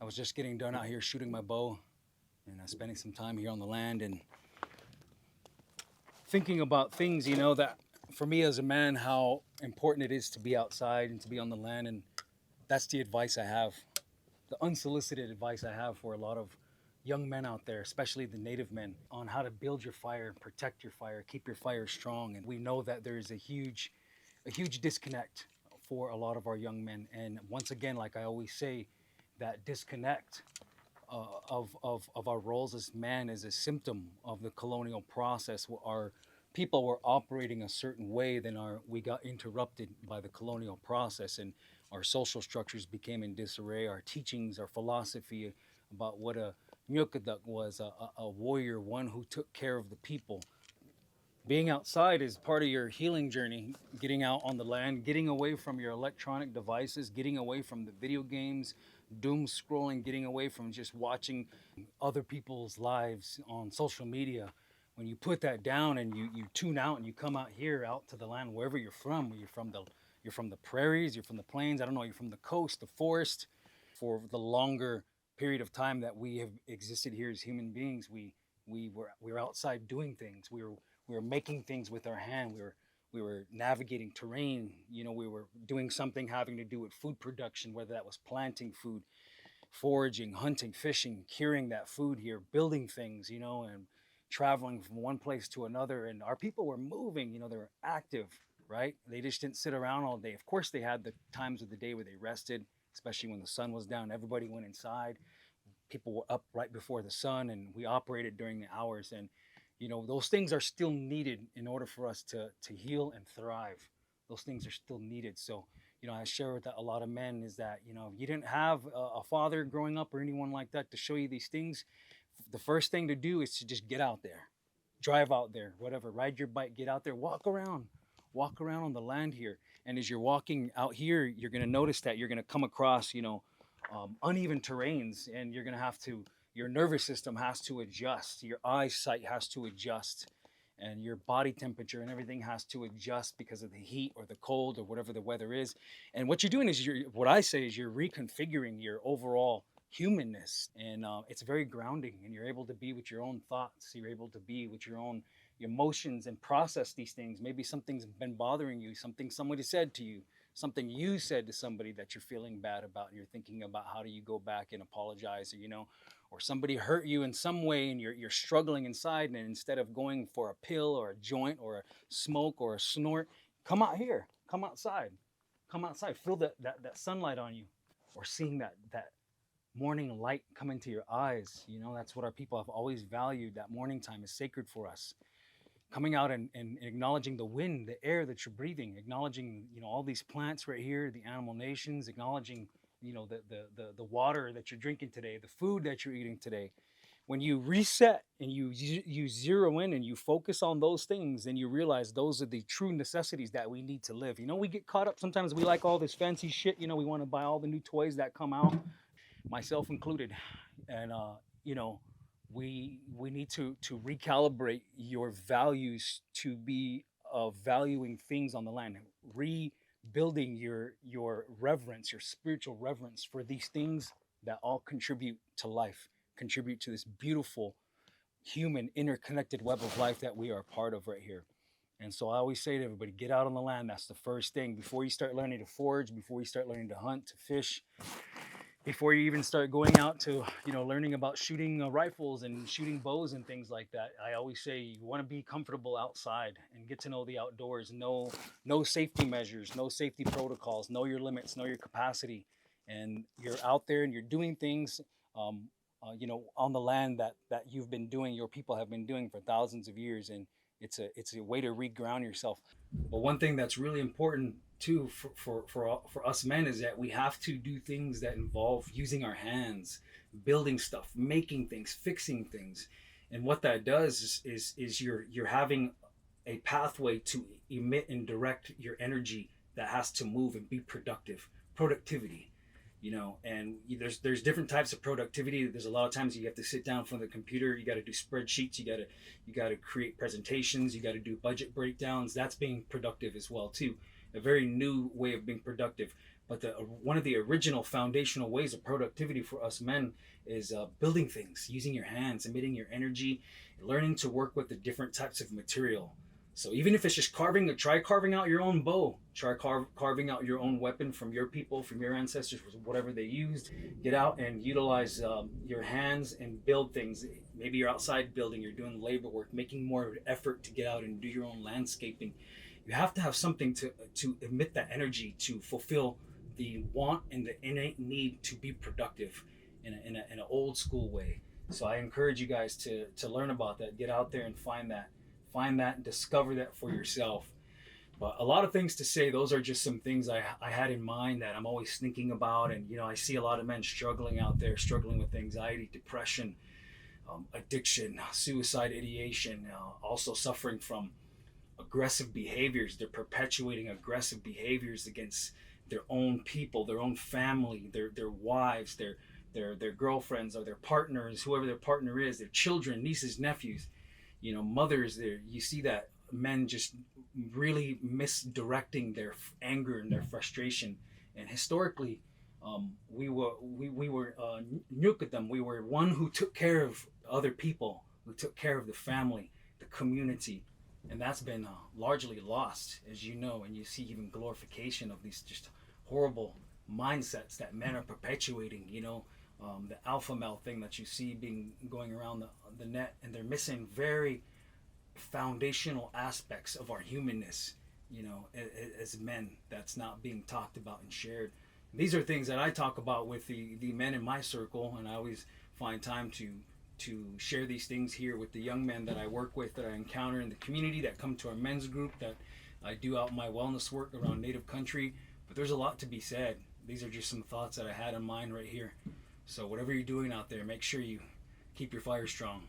I was just getting done out here shooting my bow and spending some time here on the land and thinking about things, that for me as a man, how important it is to be outside and to be on the land. And that's the advice I have, the unsolicited advice I have for a lot of young men out there, especially the native men, on how to build your fire, protect your fire, keep your fire strong. And we know that there's a huge disconnect for a lot of our young men. And once again, like I always say, that disconnect of our roles as man is a symptom of the colonial process. Our people were operating a certain way, then we got interrupted by the colonial process, and our social structures became in disarray. Our teachings, our philosophy about what a Nyukaduk was, a warrior, one who took care of the people. Being outside is part of your healing journey, getting out on the land, getting away from your electronic devices, getting away from the video games, doom scrolling, getting away from just watching other people's lives on social media. When you put that down and you tune out and you come out here, out to the land, wherever you're from the prairies, you're from the plains, I don't know, you're from the coast, the forest. For the longer period of time that we have existed here as human beings, we were outside doing things. We were making things with our hand. We were navigating terrain. We were doing something having to do with food production, whether that was planting food, foraging, hunting, fishing, curing that food here, building things, and traveling from one place to another. And our people were moving, they were active, right? They just didn't sit around all day. Of course, they had the times of the day where they rested, especially when the sun was down. Everybody went inside. People were up right before the sun, and we operated during the hours. And those things are still needed in order for us to heal and thrive. Those things are still needed. So I share with that a lot of men is that if you didn't have a father growing up or anyone like that to show you these things, the first thing to do is to just get out there, drive out there, whatever, ride your bike, get out there, walk around on the land here. And as you're walking out here, you're going to notice that you're going to come across uneven terrains, and you're going to have to, your nervous system has to adjust, your eyesight has to adjust, and your body temperature and everything has to adjust because of the heat or the cold or whatever the weather is. And what you're doing is what I say is you're reconfiguring your overall humanness, and it's very grounding, and you're able to be with your own thoughts, you're able to be with your own emotions and process these things. Maybe something's been bothering you, something somebody said to you, something you said to somebody that you're feeling bad about, and you're thinking about how do you go back and apologize, or somebody hurt you in some way and you're struggling inside, and instead of going for a pill or a joint or a smoke or a snort, come out here, come outside, feel that sunlight on you, or seeing that morning light come into your eyes. That's what our people have always valued. That morning time is sacred for us. Coming out and acknowledging the wind, the air that you're breathing, acknowledging all these plants right here, the animal nations, acknowledging the water that you're drinking today, the food that you're eating today. When you reset and you zero in and you focus on those things, then you realize those are the true necessities that we need to live. We get caught up sometimes. We like all this fancy shit. We want to buy all the new toys that come out, myself included. And we need to recalibrate your values to be valuing things on the land, rebuilding your reverence, your spiritual reverence for these things that all contribute to life, contribute to this beautiful human interconnected web of life that we are a part of right here. And so I always say to everybody, get out on the land. That's the first thing. Before you start learning to forage, before you start learning to hunt, to fish, before you even start going out to learning about shooting rifles and shooting bows and things like that, I always say you want to be comfortable outside and get to know the outdoors. Know safety measures, know safety protocols, know your limits, know your capacity, and you're out there and you're doing things on the land that you've been doing, your people have been doing for thousands of years. And it's a way to reground yourself. But one thing that's really important too for us men is that we have to do things that involve using our hands, building stuff, making things, fixing things. And what that does is you're having a pathway to emit and direct your energy that has to move and be productivity. And there's different types of productivity. There's a lot of times you have to sit down from the computer, you got to do spreadsheets, you got to create presentations, you got to do budget breakdowns. That's being productive as well too, a very new way of being productive. But one of the original foundational ways of productivity for us men is building things, using your hands, emitting your energy, learning to work with the different types of material. So even if it's just try carving out your own bow, try carving out your own weapon from your people, from your ancestors, whatever they used. Get out and utilize your hands and build things. Maybe you're outside building, you're doing labor work, making more effort to get out and do your own landscaping. You have to have something to emit that energy to fulfill the want and the innate need to be productive in an old school way. So I encourage you guys to learn about that. Get out there and find that and discover that for yourself. But a lot of things to say. Those are just some things I had in mind that I'm always thinking about. And, you know, I see a lot of men struggling out there, struggling with anxiety, depression, addiction, suicide ideation, also suffering from aggressive behaviors. They're perpetuating aggressive behaviors against their own people, their own family, their wives, their girlfriends or their partners, whoever their partner is, their children, nieces, nephews, you know, mothers. There, you see that men just really misdirecting their anger and their frustration. And historically, we were them. We were one who took care of other people, who took care of the family, the community, and that's been largely lost, as you know. And you see even glorification of these just horrible mindsets that men are perpetuating. You know, the alpha male thing that you see being going around the net, and they're missing very foundational aspects of our humanness. You know, as men, that's not being talked about and shared. These are things that I talk about with the men in my circle, and I always find time to share these things here with the young men that I work with, that I encounter in the community, that come to our men's group, that I do out my wellness work around Native country. But there's a lot to be said. These are just some thoughts that I had in mind right here. So whatever you're doing out there, make sure you keep your fire strong.